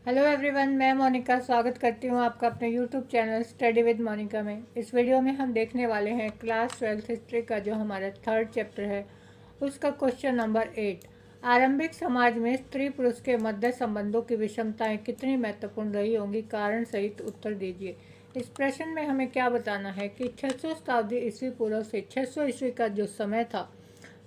Hello everyone, मैं मोनिका स्वागत करती हूँ आपका अपने YouTube channel study with Monica में। इस वीडियो में हम देखने वाले हैं क्लास 12th हिस्ट्री का जो हमारा थर्ड चैप्टर है उसका क्वेश्चन नंबर 8। आरंभिक समाज में स्त्री पुरुष के मध्य संबंधों की विषमताएं कितनी महत्वपूर्ण रही होंगी, कारण सहित उत्तर दीजिए। इस प्रश्न में हमें क्या बताना है कि 600 शताब्दी ईस्वी पूर्व से 600 ईस्वी का जो समय था,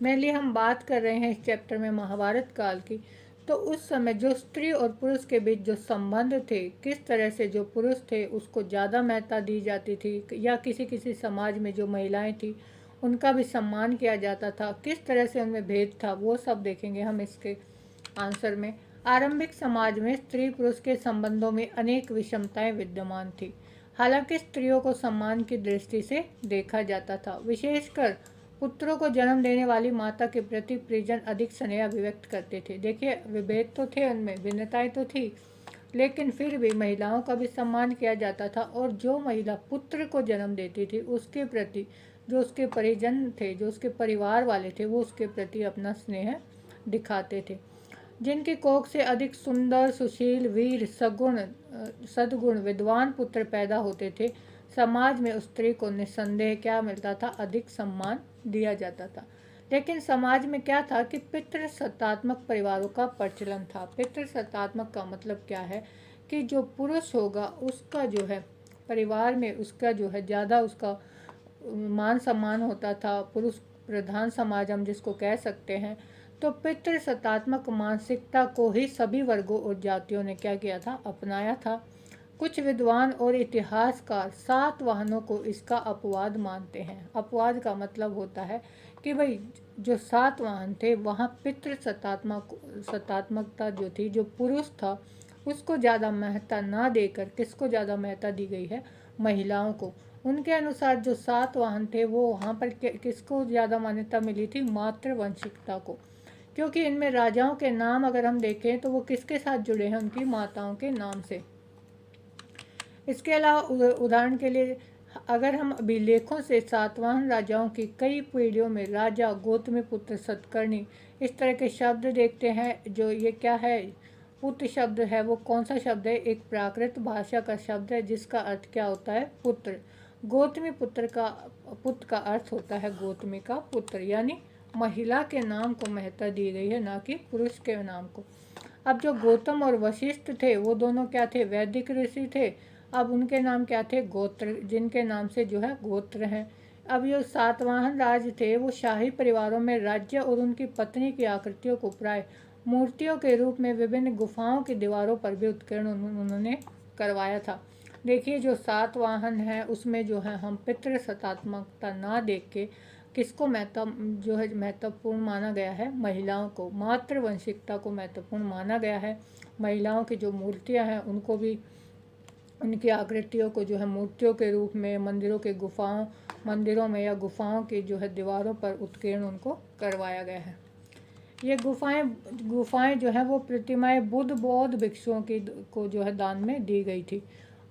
मेनली हम बात कर रहे हैं इस चैप्टर में महाभारत काल की। तो उस समय जो स्त्री और पुरुष के बीच जो संबंध थे, किस तरह से जो पुरुष थे उसको ज़्यादा महत्ता दी जाती थी, या किसी किसी समाज में जो महिलाएं थी उनका भी सम्मान किया जाता था, किस तरह से उनमें भेद था, वो सब देखेंगे हम इसके आंसर में। आरंभिक समाज में स्त्री पुरुष के संबंधों में अनेक विषमताएं विद्यमान थी। हालांकि स्त्रियों को सम्मान की दृष्टि से देखा जाता था। विशेषकर पुत्रों को जन्म देने वाली माता के प्रति परिजन अधिक स्नेह अभिव्यक्त करते थे। देखिए, विभेद तो थे, उनमें भिन्नताएं तो थी, लेकिन फिर भी महिलाओं का भी सम्मान किया जाता था। और जो महिला पुत्र को जन्म देती थी उसके प्रति जो उसके परिजन थे, जो उसके परिवार वाले थे, वो उसके प्रति अपना स्नेह दिखाते थे। जिनकी कोख से अधिक सुंदर, सुशील, वीर, सगुण, सद्गुण, विद्वान पुत्र पैदा होते थे, समाज में उस स्त्री को निस्संदेह क्या मिलता था, अधिक सम्मान दिया जाता था। लेकिन समाज में क्या था कि पितृसत्तात्मक परिवारों का प्रचलन था। पितृसत्तात्मक का मतलब क्या है कि जो पुरुष होगा उसका जो है परिवार में उसका जो है ज़्यादा उसका मान सम्मान होता था। पुरुष प्रधान समाज हम जिसको कह सकते हैं। तो पितृसत्तात्मक मानसिकता को ही सभी वर्गों और जातियों ने क्या किया था, अपनाया था। कुछ विद्वान और इतिहासकार सातवाहनों को इसका अपवाद मानते हैं। अपवाद का मतलब होता है कि भाई जो सातवाहन थे वहाँ सत्तात्मकता जो थी, जो पुरुष था उसको ज़्यादा महत्ता ना देकर किसको ज़्यादा महत्ता दी गई है, महिलाओं को। उनके अनुसार जो सातवाहन थे वो वहाँ पर किसको ज़्यादा मान्यता मिली थी, मातृवंशिकता को। क्योंकि इनमें राजाओं के नाम अगर हम देखें तो वो किसके साथ जुड़े हैं, उनकी माताओं के नाम से। इसके अलावा उदाहरण के लिए अगर हम अभिलेखों से सातवाहन राजाओं की कई पीढ़ियों में राजा गौतमीपुत्र सतकर्णी इस तरह के शब्द देखते हैं। जो ये क्या है, पुत्र शब्द है, वो कौन सा शब्द है, एक प्राकृत भाषा का शब्द है जिसका अर्थ क्या होता है, पुत्र। गौतमी पुत्र का अर्थ होता है गौतमी का पुत्र, यानी महिला के नाम को महत्ता दी गई है, ना कि पुरुष के नाम को। अब जो गौतम और वशिष्ठ थे वो दोनों क्या थे, वैदिक ऋषि थे। अब उनके नाम क्या थे, गोत्र, जिनके नाम से जो है गोत्र हैं। अब जो सातवाहन राज थे वो शाही परिवारों में राज्य और उनकी पत्नी की आकृतियों को प्राय मूर्तियों के रूप में विभिन्न गुफाओं की दीवारों पर भी उत्कीर्ण उन्होंने करवाया था। देखिए, जो सातवाहन है उसमें जो है हम पितृसत्तात्मकता ना देख के किसको जो है महत्वपूर्ण माना गया है, महिलाओं को, मातृवंशिकता को महत्वपूर्ण माना गया है। महिलाओं की जो मूर्तियां हैं उनको भी उनकी आकृतियों को जो है मूर्तियों के रूप में मंदिरों में या गुफाओं की जो है दीवारों पर उत्कीर्ण उनको करवाया गया है। ये गुफाएं जो है वो प्रतिमाएं बुद्ध बौद्ध भिक्षुओं की को जो है दान में दी गई थी।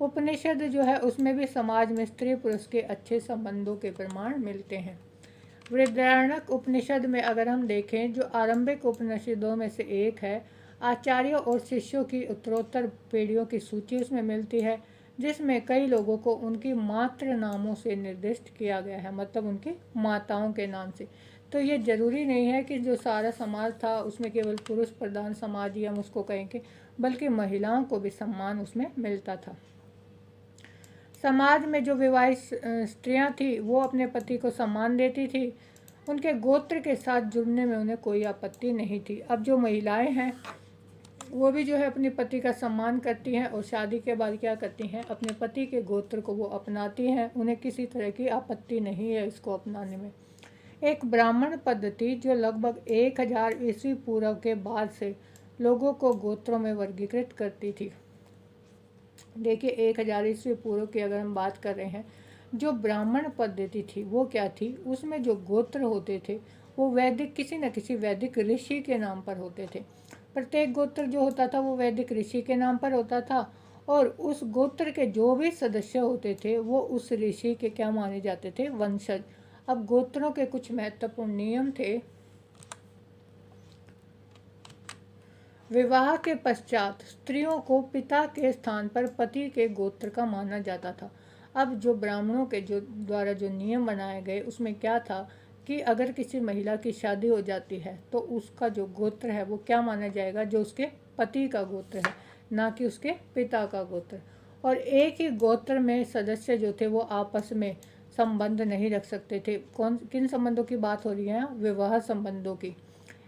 उपनिषद जो है उसमें भी समाज में स्त्री पुरुष के अच्छे संबंधों के प्रमाण मिलते हैं। बृहदारण्यक उपनिषद में अगर हम देखें, जो आरंभिक उपनिषदों में से एक है, आचार्यों और शिष्यों की उत्तरोत्तर पीढ़ियों की सूची उसमें मिलती है, जिसमें कई लोगों को उनकी मातृ नामों से निर्दिष्ट किया गया है, मतलब उनकी माताओं के नाम से। तो ये जरूरी नहीं है कि जो सारा समाज था उसमें केवल पुरुष प्रधान समाज ही हम उसको कहेंगे, बल्कि महिलाओं को भी सम्मान उसमें मिलता था। समाज में जो विवाहित स्त्रियां थी वो अपने पति को सम्मान देती थी। उनके गोत्र के साथ जुड़ने में उन्हें कोई आपत्ति नहीं थी। अब जो महिलाएं हैं वो भी जो है अपने पति का सम्मान करती हैं और शादी के बाद क्या करती हैं, अपने पति के गोत्र को वो अपनाती हैं। उन्हें किसी तरह की आपत्ति नहीं है इसको अपनाने में। एक ब्राह्मण पद्धति जो लगभग 1000 ईस्वी पूर्व के बाद से लोगों को गोत्रों में वर्गीकृत करती थी। देखिए, 1000 ईस्वी पूर्व की अगर हम बात कर रहे हैं, जो ब्राह्मण पद्धति थी वो क्या थी, उसमें जो गोत्र होते थे वो वैदिक किसी न किसी वैदिक ऋषि के नाम पर होते थे। प्रत्येक गोत्र जो होता था वो वैदिक ऋषि के नाम पर होता था, और उस गोत्र के जो भी सदस्य होते थे वो उस ऋषि के क्या माने जाते थे, वंशज। अब गोत्रों के कुछ महत्वपूर्ण नियम थे। विवाह के पश्चात स्त्रियों को पिता के स्थान पर पति के गोत्र का माना जाता था। अब जो ब्राह्मणों के द्वारा जो नियम बनाए गए उसमें क्या था कि अगर किसी महिला की शादी हो जाती है तो उसका जो गोत्र है वो क्या माना जाएगा, जो उसके पति का गोत्र है, ना कि उसके पिता का गोत्र। और एक ही गोत्र में सदस्य जो थे वो आपस में संबंध नहीं रख सकते थे। किन संबंधों की बात हो रही है? विवाह संबंधों की।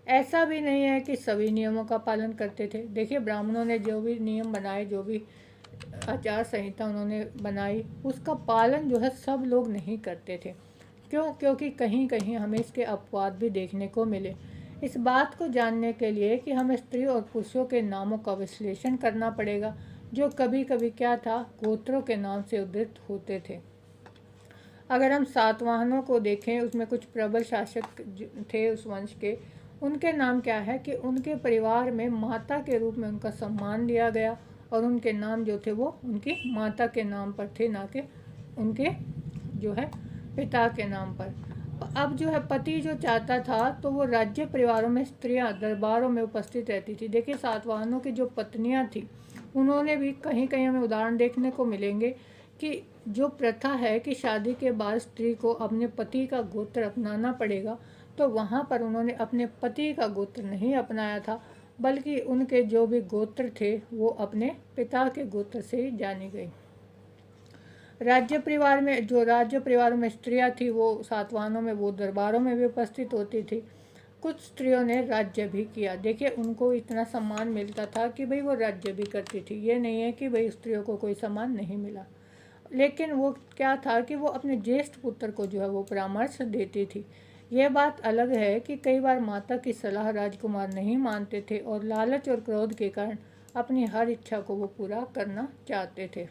ऐसा भी नहीं है कि सभी नियमों का पालन करते थे। देखिए, ब्राह्मणों ने जो भी नियम बनाए, जो भी आचार संहिता उन्होंने बनाई, उसका पालन जो है सब लोग नहीं करते थे। क्यों? क्योंकि कहीं कहीं हमें इसके अपवाद भी देखने को मिले। इस बात को जानने के लिए कि हमें स्त्री और पुरुषों के नामों का विश्लेषण करना पड़ेगा, जो कभी कभी क्या था, गोत्रों के नाम से उद्धृत होते थे। अगर हम सातवाहनों को देखें, उसमें कुछ प्रबल शासक थे उस वंश के। उनके नाम क्या है कि उनके परिवार में माता के रूप में उनका सम्मान दिया गया और उनके नाम जो थे वो उनकी माता के नाम पर थे, ना कि उनके जो है पिता के नाम पर। अब जो है पति जो चाहता था तो वो राज्य परिवारों में स्त्रियां दरबारों में उपस्थित रहती थी। देखिए, सातवाहनों की जो पत्नियां थी उन्होंने भी कहीं कहीं हमें उदाहरण देखने को मिलेंगे कि जो प्रथा है कि शादी के बाद स्त्री को अपने पति का गोत्र अपनाना पड़ेगा, तो वहाँ पर उन्होंने अपने पति का गोत्र नहीं अपनाया था, बल्कि उनके जो भी गोत्र थे वो अपने पिता के गोत्र से जानी गई। राज्य परिवार में स्त्रियां थी वो सातवाहनों में वो दरबारों में भी उपस्थित होती थी। कुछ स्त्रियों ने राज्य भी किया। देखिए, उनको इतना सम्मान मिलता था कि भाई वो राज्य भी करती थी। ये नहीं है कि भाई स्त्रियों को कोई सम्मान नहीं मिला, लेकिन वो क्या था कि वो अपने ज्येष्ठ पुत्र को जो है वो परामर्श देती थी। यह बात अलग है कि कई बार माता की सलाह राजकुमार नहीं मानते थे और लालच और क्रोध के कारण अपनी हर इच्छा को वो पूरा करना चाहते थे।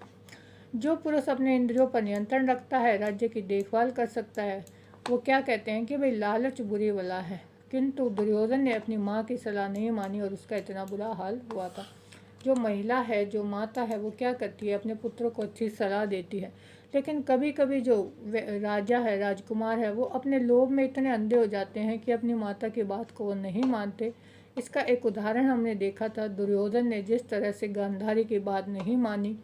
जो पुरुष अपने इंद्रियों पर नियंत्रण रखता है, राज्य की देखभाल कर सकता है, वो क्या कहते हैं कि भाई लालच बुरी बला है। किंतु दुर्योधन ने अपनी माँ की सलाह नहीं मानी और उसका इतना बुरा हाल हुआ था। जो महिला है, जो माता है, वो क्या करती है, अपने पुत्रों को अच्छी सलाह देती है, लेकिन कभी कभी जो राजा है, राजकुमार है, वो अपने लोभ में इतने अंधे हो जाते हैं कि अपनी माता की बात को वो नहीं मानते। इसका एक उदाहरण हमने देखा था, दुर्योधन ने जिस तरह से गांधारी की बात नहीं मानी,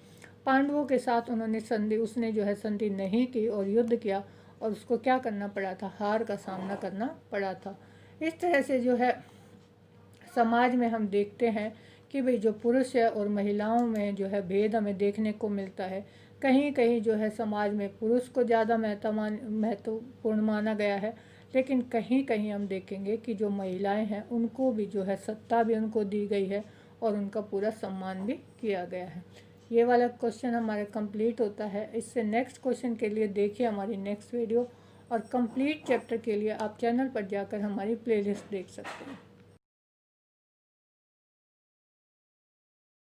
पांडवों के साथ उसने जो है संधि नहीं की और युद्ध किया, और उसको क्या करना पड़ा था, हार का सामना करना पड़ा था। इस तरह से जो है समाज में हम देखते हैं कि भाई जो पुरुष है और महिलाओं में जो है भेद हमें देखने को मिलता है। कहीं कहीं जो है समाज में पुरुष को ज़्यादा महत्वपूर्ण माना गया है, लेकिन कहीं कहीं हम देखेंगे कि जो महिलाएं हैं उनको भी जो है सत्ता भी उनको दी गई है और उनका पूरा सम्मान भी किया गया है। ये वाला क्वेश्चन हमारा कंप्लीट होता है। इससे नेक्स्ट क्वेश्चन के लिए देखिए हमारी नेक्स्ट वीडियो, और कंप्लीट चैप्टर के लिए आप चैनल पर जाकर हमारी प्लेलिस्ट देख सकते हैं।